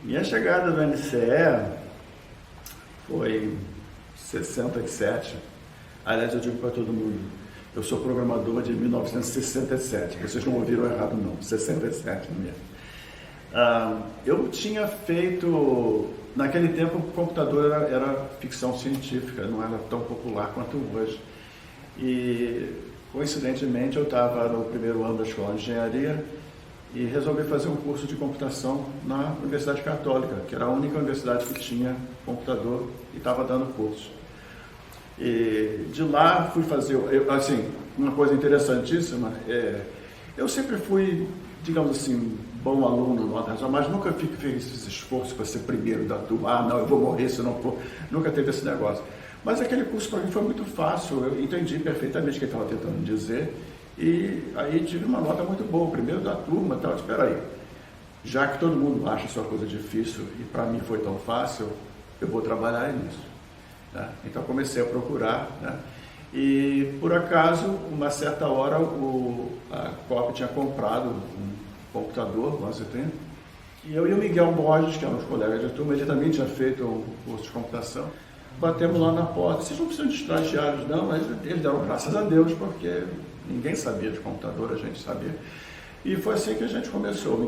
Minha chegada no NCE foi em 67. Aliás, eu digo para todo mundo, eu sou programador de 1967. Vocês não ouviram errado, não. 67 mesmo. Eu tinha feito... Naquele tempo, o computador era ficção científica, não era tão popular quanto hoje. E, coincidentemente, eu estava no primeiro ano da escola de engenharia e resolvi fazer um curso de computação na Universidade Católica, que era a única universidade que tinha computador e estava dando curso. E de lá fui fazer, uma coisa interessantíssima, eu sempre fui, digamos assim, bom aluno, mas nunca fiz esse esforço para ser primeiro da turma, não, eu vou morrer se não for, nunca teve esse negócio. Mas aquele curso para mim foi muito fácil, eu entendi perfeitamente o que ele estava tentando dizer, e aí tive uma nota muito boa, primeiro da turma, tal, espera aí, já que todo mundo acha isso uma coisa difícil e para mim foi tão fácil, eu vou trabalhar nisso. Né? Então comecei a procurar, né? E por acaso, uma certa hora, a COP tinha comprado um computador, 1130, e eu e o Miguel Borges, que eram os colegas de turma, ele também tinha feito um curso de computação, batemos lá na porta, vocês não precisam de estagiários não, mas eles deram graças a Deus, porque ninguém sabia de computador, a gente sabia. E foi assim que a gente começou. O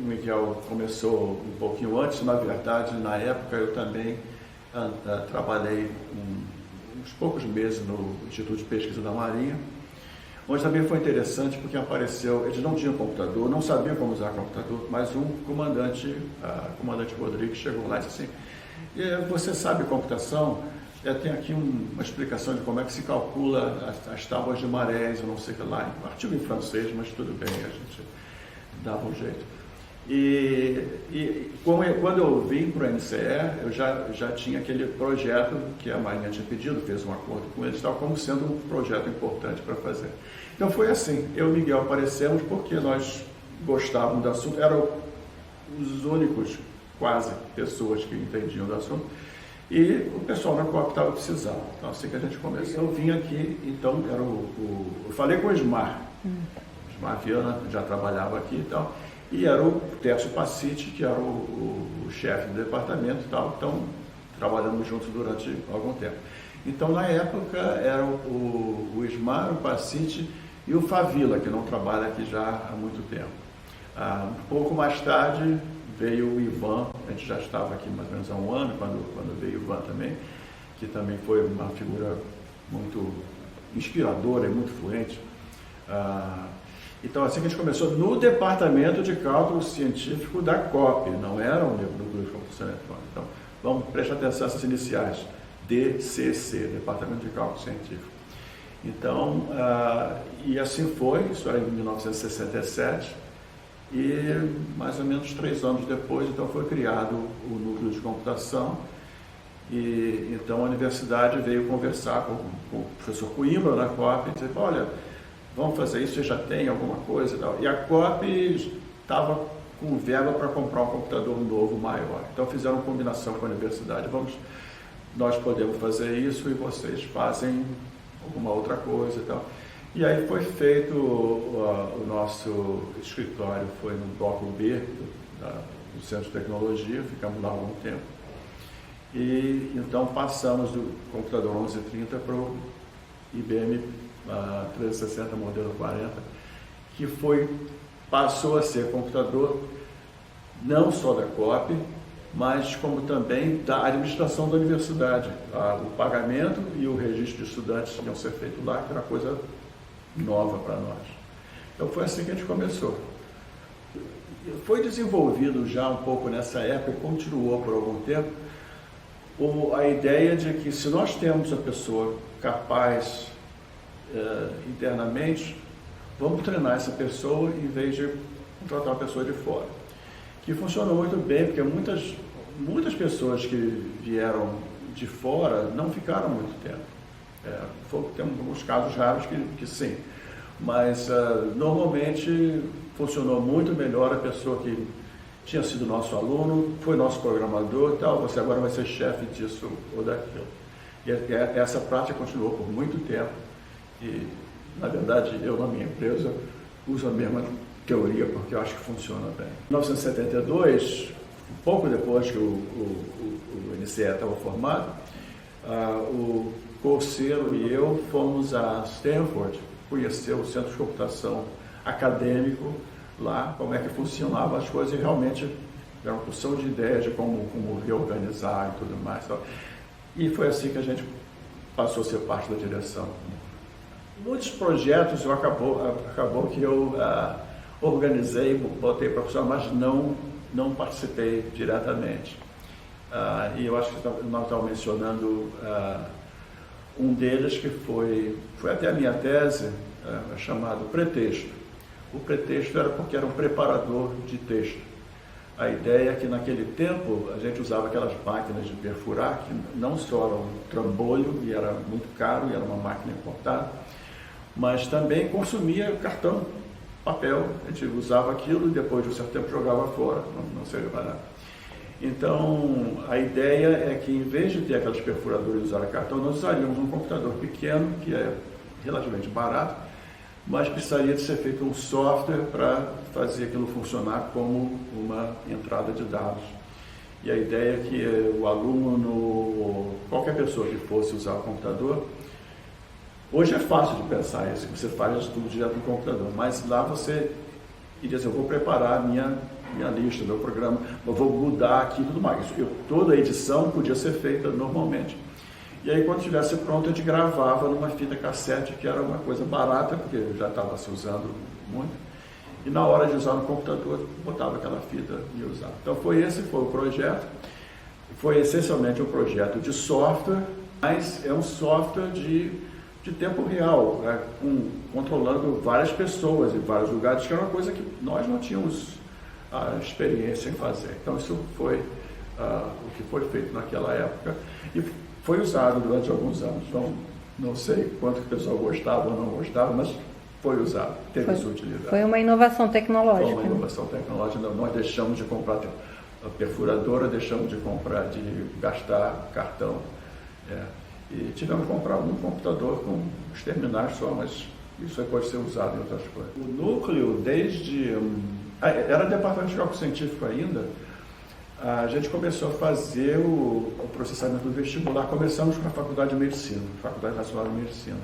Miguel começou um pouquinho antes, na verdade, na época eu também trabalhei uns poucos meses no Instituto de Pesquisa da Marinha, onde também foi interessante porque apareceu, eles não tinham computador, não sabiam como usar computador, mas um comandante, comandante Rodrigues, chegou lá e disse assim, você sabe computação? Tem aqui uma explicação de como é que se calcula as tábuas de marés, eu não sei o que lá, um artigo em francês, mas tudo bem, a gente dava um jeito. Quando eu vim para o NCE, eu já tinha aquele projeto que a Marinha tinha pedido, fez um acordo com eles, tal, como sendo um projeto importante para fazer. Então foi assim, eu e o Miguel aparecemos porque nós gostávamos do assunto, eram os únicos, quase, pessoas que entendiam do assunto, e o pessoal na COP estava precisando. Então assim que a gente começou. Eu vim aqui, então, eu falei com o Ismar, Ismar Viana já trabalhava aqui e tal, e era o Tércio Pacite, que era o chefe do departamento e tal, então trabalhamos juntos durante algum tempo. Então, na época, era o Ismar, o Pacite e o Favila, que não trabalha aqui já há muito tempo. Um pouco mais tarde veio o Ivan, a gente já estava aqui mais ou menos há um ano, quando veio o Ivan também, que também foi uma figura muito inspiradora e muito fluente. Então, assim que a gente começou no Departamento de Cálculo Científico da COP, não era o Núcleo de Computação Eletrônica. Então, vamos prestar atenção nessas iniciais, DCC, Departamento de Cálculo Científico. Então, e assim foi, isso era em 1967, e mais ou menos 3 anos depois, então, foi criado o Núcleo de Computação, e então a universidade veio conversar com o professor Coimbra na COP, e disse, olha, vamos fazer isso, você já tem alguma coisa e tal. E a COP estava com verba para comprar um computador novo maior. Então fizeram uma combinação com a universidade. Nós podemos fazer isso e vocês fazem alguma outra coisa e tal. E aí foi feito o nosso escritório, foi no bloco B do Centro de Tecnologia, ficamos lá há algum tempo. E então passamos do computador 1130 para o IBM 360 modelo 40, que passou a ser computador não só da COP, mas como também da administração da universidade. O pagamento e o registro de estudantes iam ser feitos lá, que era coisa nova para nós. Então foi assim que a gente começou. Foi desenvolvido já um pouco nessa época e continuou por algum tempo a ideia de que se nós temos a pessoa capaz internamente, vamos treinar essa pessoa em vez de contratar uma pessoa de fora. Que funcionou muito bem, porque muitas pessoas que vieram de fora não ficaram muito tempo. Tem alguns casos raros que sim, mas normalmente funcionou muito melhor a pessoa que tinha sido nosso aluno, foi nosso programador e tal, você agora vai ser chefe disso ou daquilo. E essa prática continuou por muito tempo. E, na verdade, eu na minha empresa uso a mesma teoria porque eu acho que funciona bem. Em 1972, pouco depois que o NCE estava formado, o Corseiro e eu fomos a Stanford conhecer o Centro de Computação Acadêmico lá, como é que funcionavam as coisas, e realmente era uma porção de ideias de como reorganizar e tudo mais. E foi assim que a gente passou a ser parte da direção. Muitos projetos acabou que eu organizei, botei para funcionar, mas não participei diretamente. E eu acho que nós estamos mencionando um deles que foi até a minha tese, chamado Pretexto. O pretexto era porque era um preparador de texto. A ideia é que naquele tempo a gente usava aquelas máquinas de perfurar, que não só era um trambolho e era muito caro, e era uma máquina importada, mas também consumia cartão, papel. A gente usava aquilo e depois de um certo tempo jogava fora, não servia para nada. Então, a ideia é que, em vez de ter aquelas perfuradoras e usar cartão, nós usaríamos um computador pequeno, que é relativamente barato, mas precisaria de ser feito um software para fazer aquilo funcionar como uma entrada de dados. E a ideia é que o aluno, ou qualquer pessoa que fosse usar o computador, hoje é fácil de pensar isso, você faz tudo direto no computador, mas lá você iria dizer, eu vou preparar a minha lista, meu programa, eu vou mudar aqui e tudo mais. Toda a edição podia ser feita normalmente. E aí, quando estivesse pronto, a gente gravava numa fita cassete, que era uma coisa barata, porque já estava se usando muito. E na hora de usar no computador, botava aquela fita e usava. Então, esse foi o projeto. Foi essencialmente um projeto de software, mas é um software de tempo real, né? Controlando várias pessoas em vários lugares, que era uma coisa que nós não tínhamos a experiência em fazer. Então, isso foi o que foi feito naquela época. E foi usado durante alguns anos. Então, não sei quanto que o pessoal gostava ou não gostava, mas foi usado, teve sua utilidade. Foi uma inovação tecnológica. Foi uma inovação tecnológica. Nós deixamos de comprar a perfuradora, deixamos de gastar cartão. E tivemos que comprar um computador com os terminais só, mas isso aí pode ser usado em outras coisas. O núcleo, era departamento de cálculo científico ainda, a gente começou a fazer o processamento do vestibular. Começamos com a Faculdade de Medicina, Faculdade Nacional de Medicina.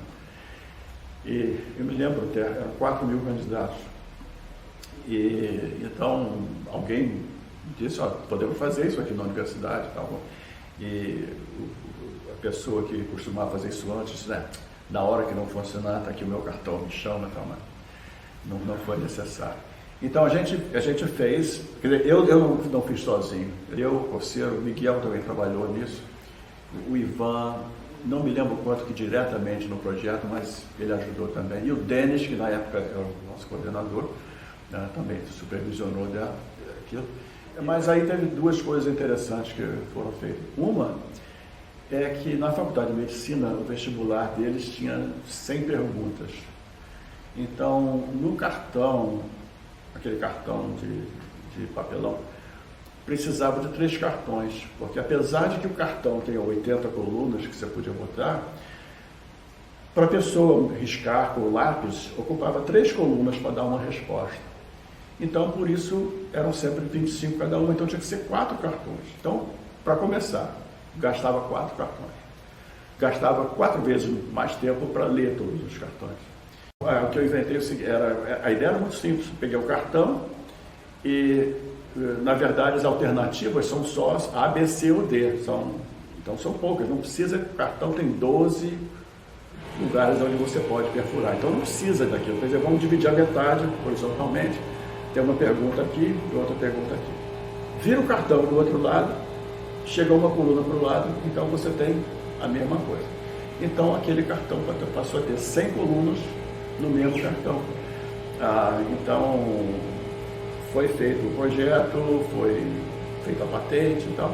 E eu me lembro, eram 4.000 candidatos. E então alguém disse, podemos fazer isso aqui na universidade e tal. E a pessoa que costumava fazer isso antes, né? Na hora que não funcionar, está aqui o meu cartão, me chama, tal, mas não foi necessário. Então a gente fez, quer dizer, eu não fiz sozinho, eu, o Corseiro, o Miguel também trabalhou nisso, o Ivan, não me lembro quanto que diretamente no projeto, mas ele ajudou também, e o Denis, que na época era o nosso coordenador, né, também supervisionou aquilo. Mas aí teve duas coisas interessantes que foram feitas. Uma é que na Faculdade de Medicina, o vestibular deles tinha 100 perguntas. Então, no cartão, aquele cartão de papelão, precisava de 3 cartões, porque apesar de que o cartão tenha 80 colunas que você podia botar, para a pessoa riscar com o lápis, ocupava 3 colunas para dar uma resposta. Então, por isso, eram sempre 25 cada uma, então tinha que ser 4 cartões. Então, para começar, gastava 4 cartões. Gastava 4 vezes mais tempo para ler todos os cartões. O que eu inventei a ideia era muito simples. Peguei o cartão e, na verdade, as alternativas são só A, B, C ou D. Então são poucas. Não precisa, o cartão tem 12 lugares onde você pode perfurar. Então não precisa daquilo. Quer dizer, vamos dividir a metade horizontalmente. Tem uma pergunta aqui e outra pergunta aqui. Vira o cartão do outro lado, chega uma coluna para o lado, então você tem a mesma coisa. Então aquele cartão passou a ter 100 colunas no mesmo cartão. Então foi feito o projeto, foi feita a patente e tal,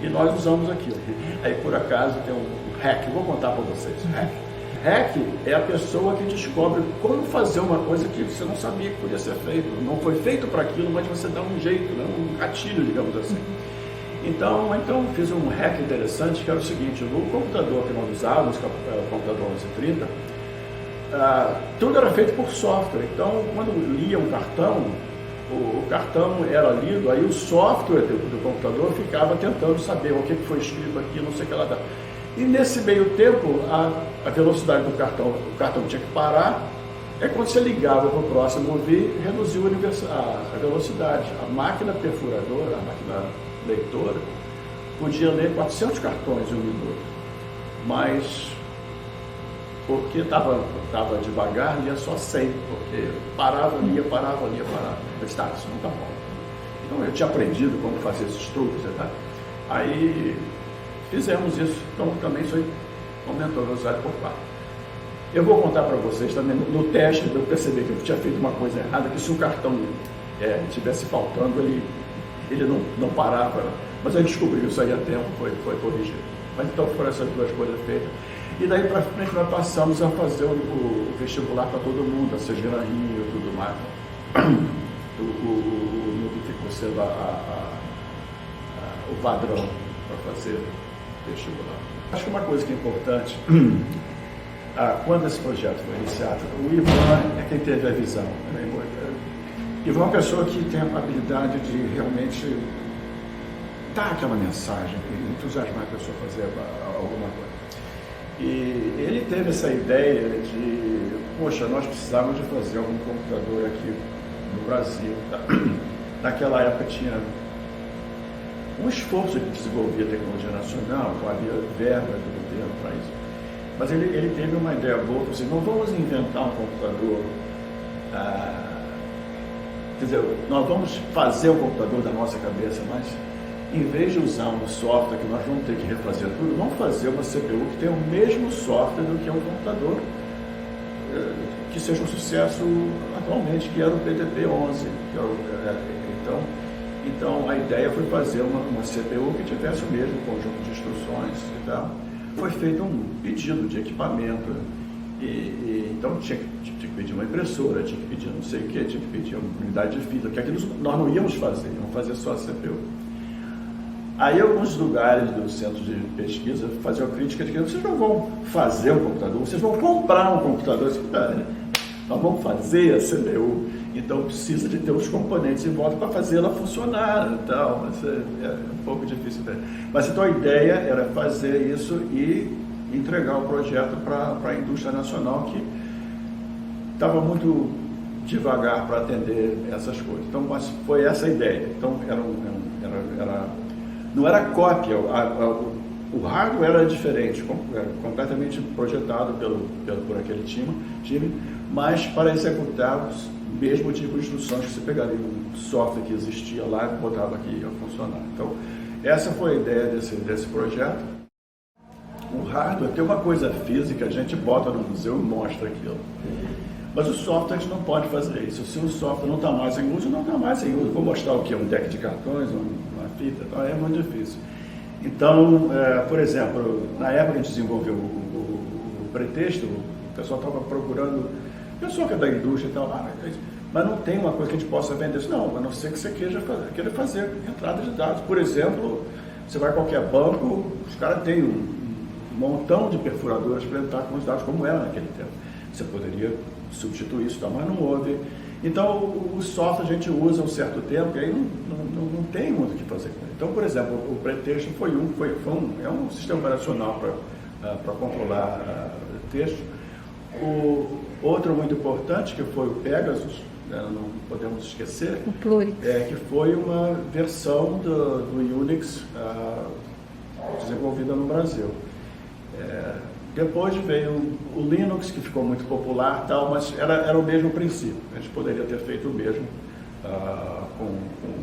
e nós usamos aquilo. Aí por acaso tem um hack, vou contar para vocês. Hack é a pessoa que descobre como fazer uma coisa que você não sabia que podia ser feito. Não foi feito para aquilo, mas você dá um jeito, né? Um gatilho, digamos assim. Então fiz um hack interessante, que era o seguinte: no computador que nós usávamos, o computador 1130, tudo era feito por software. Então, quando lia um cartão, o cartão era lido, aí o software do computador ficava tentando saber o que foi escrito aqui, não sei o que lá. E nesse meio tempo, a velocidade do cartão, o cartão tinha que parar, quando você ligava para o próximo ouvir, reduziu a velocidade. A máquina perfuradora, a máquina leitora, podia ler 400 cartões em um minuto, mas porque estava devagar, lia só 100, porque parava, lia. Eu disse, tá, isso não está bom. Então eu tinha aprendido como fazer esses truques, tá? Aí fizemos isso, então também isso aí aumentou a velocidade por 4. Eu vou contar para vocês também, no teste eu percebi que eu tinha feito uma coisa errada, que se o cartão estivesse faltando, ele não parava, mas eu descobri isso aí a tempo, foi corrigido. Mas então foram essas duas coisas feitas. E daí para frente nós passamos a fazer o vestibular para todo mundo, a Cegina Rio e tudo mais. O núcleo ficou sendo o padrão para fazer vestibular. Acho que uma coisa que é importante, quando esse projeto foi iniciado, o Ivan é quem teve a visão. Né? Ivan é uma pessoa que tem a habilidade de realmente dar aquela mensagem, entusiasmar a pessoa a fazer alguma coisa. E ele teve essa ideia de, poxa, nós precisávamos de fazer algum computador aqui no Brasil. Tá? Naquela época tinha um esforço de desenvolver a tecnologia nacional, então havia verba do governo para isso. Mas ele teve uma ideia boa, assim, não vamos inventar um computador, quer dizer, nós vamos fazer o computador da nossa cabeça, mas em vez de usar um software que nós vamos ter que refazer tudo, vamos fazer uma CPU que tenha o mesmo software do que um computador que seja um sucesso atualmente, que era o PDP-11. Então a ideia foi fazer uma CPU que tivesse o mesmo conjunto de instruções e tal. Foi feito um pedido de equipamento, então tinha que pedir uma impressora, tinha que pedir não sei o que, tinha que pedir uma unidade de fita, que aquilo nós não íamos fazer, íamos fazer só a CPU. Aí alguns lugares do centro de pesquisa faziam crítica de que vocês não vão fazer um computador, vocês vão comprar um computador. Nós vamos fazer a CPU, então precisa de ter os componentes em volta para fazer ela funcionar e tal, mas é um pouco difícil. Mas então a ideia era fazer isso e entregar o projeto para a indústria nacional, que estava muito devagar para atender essas coisas. Então, mas foi essa a ideia. Então não era cópia, o hardware era diferente, completamente projetado por aquele time, mas para executar o mesmo tipo de instruções que você pegaria um software que existia lá e botava que ia funcionar. Então, essa foi a ideia desse projeto. O hardware tem uma coisa física, a gente bota no museu e mostra aquilo. Mas o software a gente não pode fazer isso. Se o software não está mais em uso, não está mais em uso. Vou mostrar o que? Um deck de cartões, uma fita, então é muito difícil. Então, por exemplo, na época que a gente desenvolveu o pretexto, o pessoal estava procurando, pessoa que é da indústria e tal, mas não tem uma coisa que a gente possa vender isso. Não, a não ser que você queira fazer entrada de dados. Por exemplo, você vai a qualquer banco, os caras têm um montão de perfuradoras para entrar com os dados, como era naquele tempo. Você poderia substituir isso, mas não houve. Então, o software a gente usa um certo tempo e aí não tem muito o que fazer com ele. Então, por exemplo, o pretexto é um sistema operacional para controlar texto. O outro muito importante, que foi o Pegasus, não podemos esquecer, o Plurix, que foi uma versão do Unix desenvolvida no Brasil. Depois veio o Linux, que ficou muito popular, tal, mas era o mesmo princípio. A gente poderia ter feito o mesmo com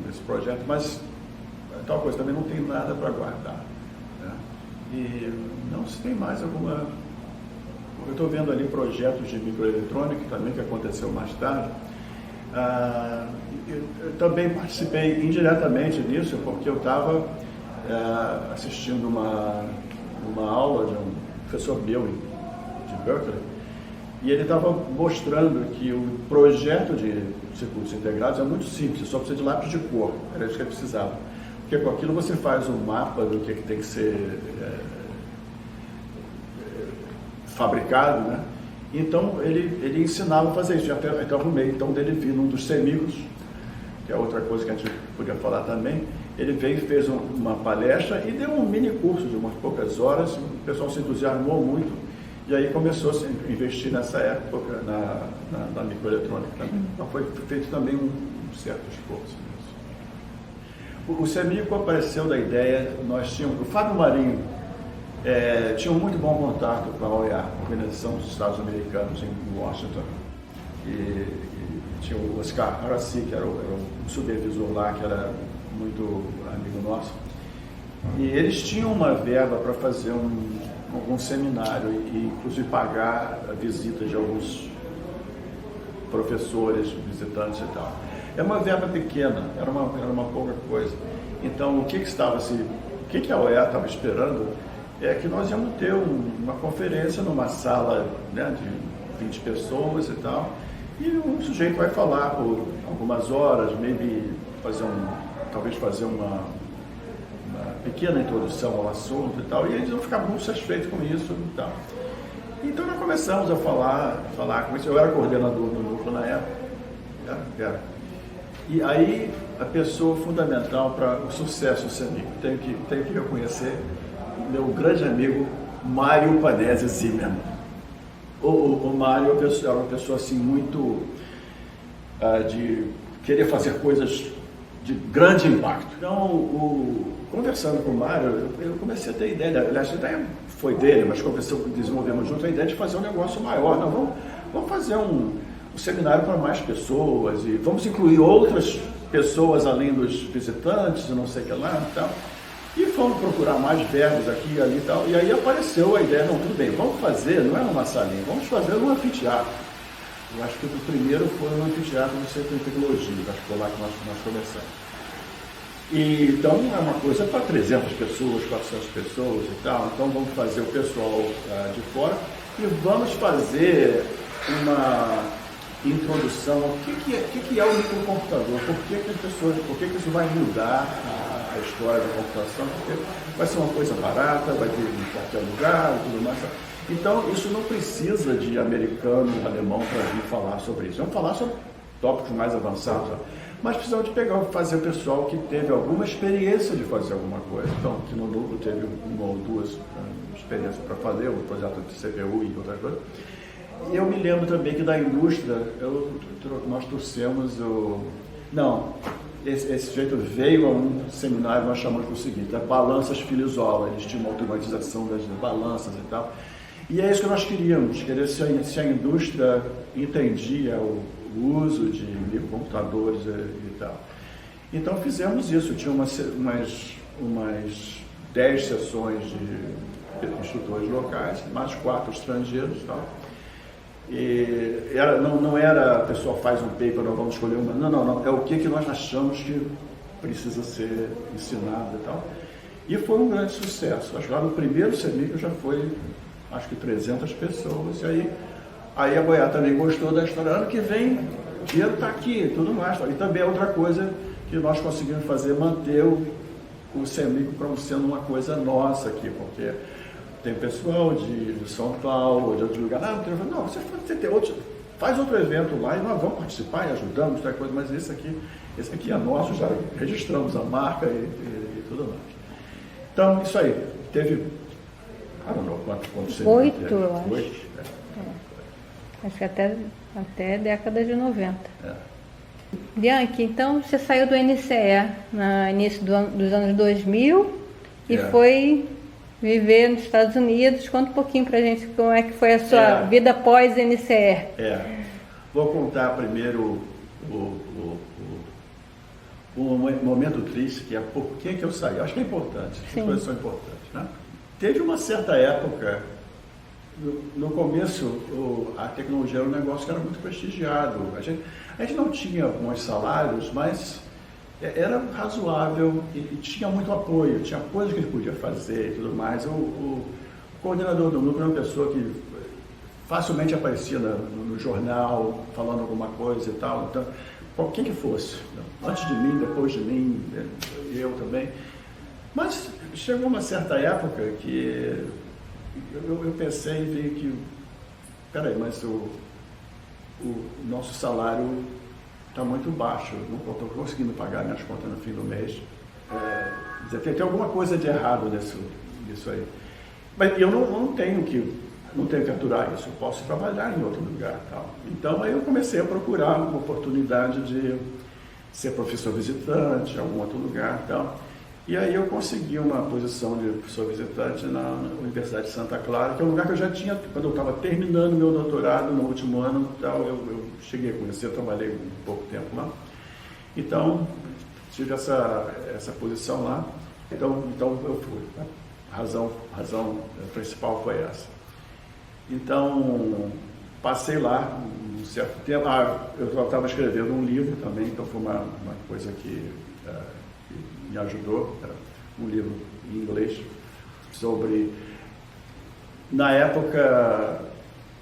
esse projeto, mas tal coisa também não tem nada para guardar. Né? E não se tem mais alguma... Eu estou vendo ali projetos de microeletrônica também, que aconteceu mais tarde. Eu também participei indiretamente nisso, porque eu estava assistindo uma aula de um professor meu de Berkeley, e ele estava mostrando que o projeto de circuitos integrados é muito simples, só precisa de lápis de cor, era isso que ele precisava. Porque com aquilo você faz um mapa do que tem que ser fabricado, né? Então ele ensinava a fazer isso, até arrumei então dele vir num dos semigros, que é outra coisa que a gente podia falar também. Ele veio, fez uma palestra e deu um mini curso de umas poucas horas, o pessoal se entusiasmou muito, e aí começou a se investir nessa época na microeletrônica também. Então foi feito também um certo esforço nisso. O CEMICO apareceu da ideia, nós tínhamos, o Fábio Marinho tinha um muito bom contato com a OEA, a Organização dos Estados Americanos em Washington, e tinha o Oscar Arassi, que era o supervisor lá, que era muito amigo nosso, e eles tinham uma verba para fazer algum seminário e inclusive pagar a visita de alguns professores, visitantes e tal. É uma verba pequena, era uma pouca coisa. Então, o que a OEA estava esperando é que nós íamos ter uma conferência numa sala, né, de 20 pessoas e tal, e um sujeito vai falar por algumas horas, talvez fazer uma pequena introdução ao assunto e tal, e eles vão ficar muito satisfeitos com isso e tal. Então nós começamos a falar com isso. Eu era coordenador do núcleo na época, e aí a pessoa fundamental para o sucesso do CEMICO, tenho que reconhecer meu grande amigo Mário Panese Zimmermann. O Mário era uma pessoa assim muito de querer fazer coisas de grande impacto. Então, conversando com o Mário, eu comecei a ter ideia, aliás, a ideia foi dele, mas desenvolvemos junto a ideia de fazer um negócio maior. Não, vamos fazer um seminário para mais pessoas e vamos incluir outras pessoas além dos visitantes e não sei o que lá e tal. E fomos procurar mais verbos aqui e ali e tal. E aí apareceu a ideia, não, tudo bem, vamos fazer, não é numa salinha, vamos fazer num anfiteatro. Eu acho que o primeiro foi no anfiteatro do Centro de Tecnologia, acho que foi lá que nós começamos. E, então é uma coisa para 300 pessoas, 400 pessoas e tal. Então vamos fazer o pessoal de fora e vamos fazer uma introdução ao que é o microcomputador, por que isso vai mudar a história da computação, porque vai ser uma coisa barata, vai ter em qualquer lugar e tudo mais. Então isso não precisa de americano, alemão para vir falar sobre isso. Vamos falar sobre tópicos mais avançados, mas precisamos de fazer o pessoal que teve alguma experiência de fazer alguma coisa. Então, que no núcleo teve uma ou duas experiências para fazer, o projeto de CPU e outras coisas. E eu me lembro também que da indústria, nós trouxemos esse jeito veio a um seminário, nós chamamos o seguinte, balanças Filizola, eles tinham uma automatização das balanças e tal. E é isso que nós queríamos, se a indústria entendia o uso de microcomputadores e tal. Então fizemos isso, tinha umas 10 sessões de instrutores locais, mais 4 estrangeiros e tal. E não era a pessoa faz um paper, nós vamos escolher uma, não, é o que nós achamos que precisa ser ensinado e tal. E foi um grande sucesso. Acho que lá no primeiro CEMICO já foi, acho que 300 pessoas, e aí a Goiás também gostou da história. Ano que vem, o dinheiro está aqui e tudo mais. E também é outra coisa que nós conseguimos fazer, manter o CEMICO como sendo uma coisa nossa aqui, porque tem pessoal de São Paulo, de outros lugares. Não, você faz outro evento lá e nós vamos participar e ajudamos, outra coisa, mas esse aqui é nosso, já registramos a marca e tudo mais. Então, isso aí. Teve, quantos 8, eu acho. 8? Acho que até década de 90. Bianchi, então você saiu do NCE no início dos anos 2000 e foi viver nos Estados Unidos. Conta um pouquinho pra gente como é que foi a sua vida pós-NCE. Vou contar primeiro o momento triste, que é por que eu saí. Acho que é importante, as coisas são importantes, né? Teve uma certa época, no começo, a tecnologia era um negócio que era muito prestigiado. A gente não tinha bons salários, mas era razoável e tinha muito apoio, tinha coisas que ele podia fazer e tudo mais. O coordenador do núcleo era uma pessoa que facilmente aparecia no jornal, falando alguma coisa e tal. Então, quem que fosse, antes de mim, depois de mim, eu também. Mas chegou uma certa época que eu pensei e vi que, peraí, mas o nosso salário está muito baixo, não estou conseguindo pagar minhas contas no fim do mês. Tem alguma coisa de errado nisso aí. Mas eu não tenho que aturar isso, eu posso trabalhar em outro lugar. Tal. Então aí eu comecei a procurar uma oportunidade de ser professor visitante em algum outro lugar. Tal. E aí eu consegui uma posição de professor visitante na Universidade de Santa Clara, que é um lugar que eu já tinha, quando eu estava terminando meu doutorado no último ano, tal, eu cheguei a conhecer, eu trabalhei um pouco tempo lá. Então, tive essa posição lá, então eu fui. A razão principal foi essa. Então, passei lá um certo tempo. Eu estava escrevendo um livro também, então foi uma coisa que me ajudou, um livro em inglês, sobre... Na época,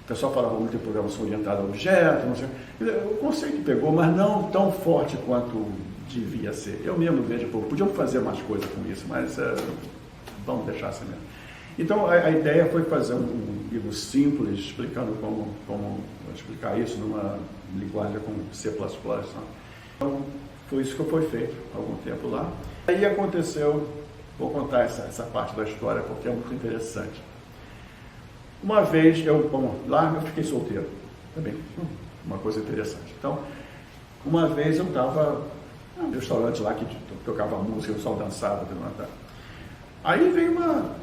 o pessoal falava muito em programação orientada a objeto, não sei, o conceito pegou, mas não tão forte quanto devia ser. Eu mesmo vejo, podiam fazer mais coisa com isso, mas vamos deixar assim mesmo. Então, a ideia foi fazer um livro simples, explicando como explicar isso numa linguagem como C++. Então, foi isso que foi feito há algum tempo lá. Aí aconteceu, vou contar essa parte da história porque é muito interessante. Uma vez, lá eu fiquei solteiro, também, uma coisa interessante. Então, uma vez eu estava num restaurante lá que tocava música, o pessoal dançava, aí veio uma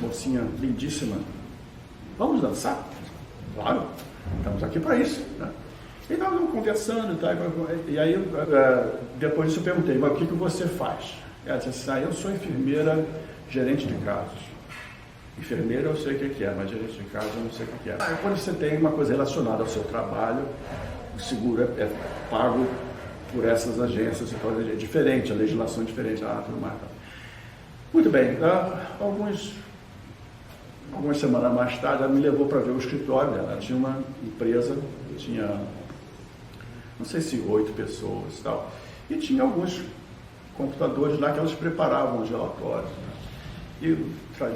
mocinha lindíssima, vamos dançar? Claro, estamos aqui para isso, né? E estávamos conversando, tá? E aí, depois disso eu perguntei, mas o que você faz? Ela disse assim, eu sou enfermeira, gerente de casos. Enfermeira eu sei o que é, mas gerente de casos eu não sei o que é. Quando você tem uma coisa relacionada ao seu trabalho, o seguro é pago por essas agências, então é diferente, a legislação é diferente, tudo mais. Muito bem, algumas semanas mais tarde, ela me levou para ver o escritório dela. Ela tinha uma empresa, tinha, não sei se 8 pessoas e tal, e tinha alguns computadores lá que elas preparavam os relatórios. E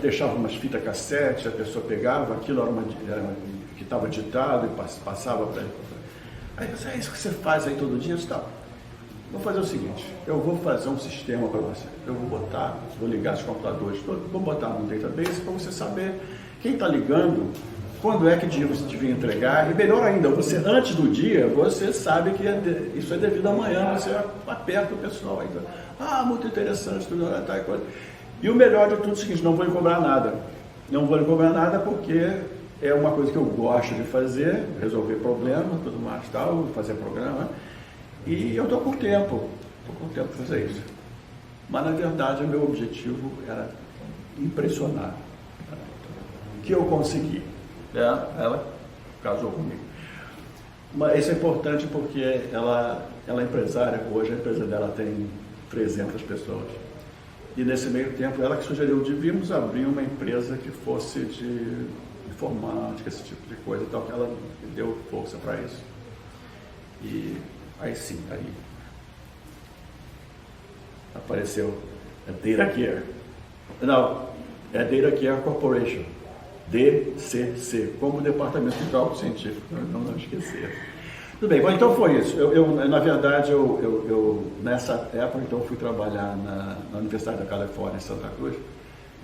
deixavam umas fitas cassete, a pessoa pegava, aquilo era que estava ditado e passava para ele. Aí eu disse, é isso que você faz aí todo dia? Eu disse, tá, vou fazer o seguinte, eu vou fazer um sistema para você. Eu vou ligar os computadores todos, vou botar no database para você saber quem está ligando, quando é que dia você devia entregar, e melhor ainda, você antes do dia, você sabe que isso é devido amanhã, você aperta o pessoal ainda. Muito interessante, tudo tá, e coisa. E o melhor de tudo é o seguinte, não vou lhe cobrar nada. Não vou lhe cobrar nada porque é uma coisa que eu gosto de fazer, resolver problemas, tudo mais tal, fazer programa. E eu estou com tempo para fazer isso. Mas, na verdade, o meu objetivo era impressionar. Que eu consegui. Ela casou comigo. Mas isso é importante porque ela é empresária. Hoje a empresa dela tem 300 pessoas. E nesse meio tempo, ela que sugeriu, devíamos abrir uma empresa que fosse de informática, esse tipo de coisa e tal, que ela deu força para isso. E aí sim, aí apareceu a DataCare. Não, é DataCare Corporation, DCC, como Departamento de Cálculo Científico, não esquecer. Tudo bem, bom, então foi isso. Na verdade, nessa época, então, fui trabalhar na Universidade da Califórnia, em Santa Cruz.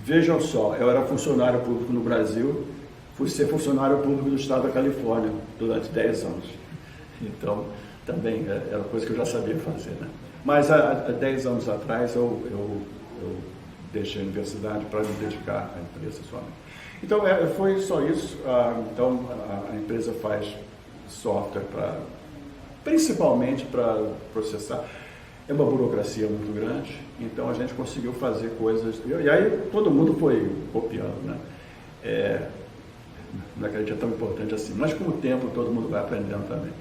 Vejam só, eu era funcionário público no Brasil, fui ser funcionário público do estado da Califórnia durante 10 anos. Então, também era coisa que eu já sabia fazer, né? Mas há 10 anos atrás, eu deixei a universidade para me dedicar à empresa somente. Então, foi só isso. Então, a empresa faz software principalmente para processar. É uma burocracia muito grande, então a gente conseguiu fazer coisas, e aí todo mundo foi copiando, né? Não é que a gente é tão importante assim, mas com o tempo todo mundo vai aprendendo também.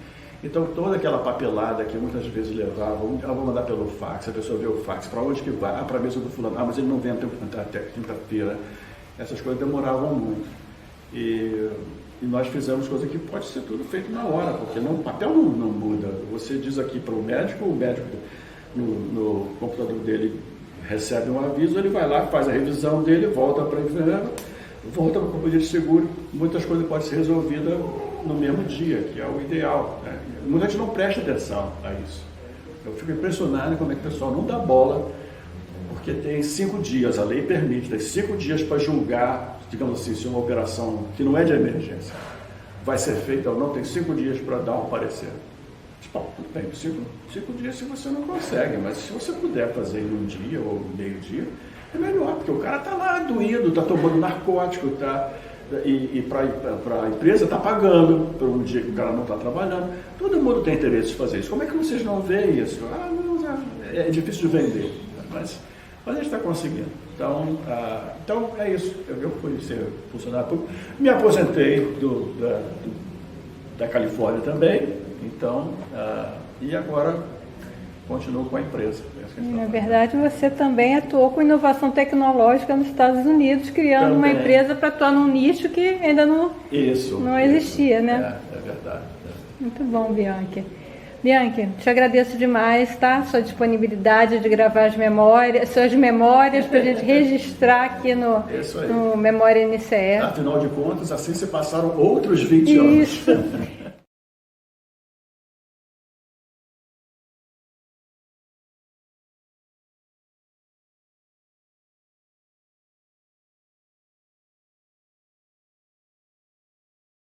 Então toda aquela papelada que muitas vezes levava, vou mandar pelo fax, a pessoa vê o fax, para onde que vai? Para a mesa do fulano, mas ele não vem até quinta-feira. Essas coisas demoravam muito. E nós fizemos coisa que pode ser tudo feito na hora, porque o papel não muda. Você diz aqui para o médico no computador dele recebe um aviso, ele vai lá, faz a revisão dele, volta para a enfermeira, volta para a companhia de seguro, muitas coisas podem ser resolvidas no mesmo dia, que é o ideal, né? Muita gente não presta atenção a isso. Eu fico impressionado como é que o pessoal não dá bola, porque tem 5 dias, a lei permite, tem 5 dias para julgar, digamos assim, se uma operação que não é de emergência vai ser feita ou não, tem 5 dias para dar um parecer. Bom, tudo bem, 5 dias se você não consegue, mas se você puder fazer em um dia ou meio dia, é melhor, porque o cara está lá doído, está tomando narcótico, e para a empresa está pagando por um dia que o cara não está trabalhando. Todo mundo tem interesse de fazer isso. Como é que vocês não veem isso? Não, é difícil de vender, mas a gente está conseguindo. Então é isso. Eu fui ser funcionário público. Me aposentei da Califórnia também, então, e agora continuo com a empresa. Na verdade, você também atuou com inovação tecnológica nos Estados Unidos, criando uma empresa para atuar num nicho que ainda não existia, né? É verdade. Muito bom, Bianchi. Bianchi, te agradeço demais, tá? Sua disponibilidade de gravar suas memórias para a gente registrar aqui no Memória NCE. Afinal de contas, assim se passaram outros 20 anos. Isso.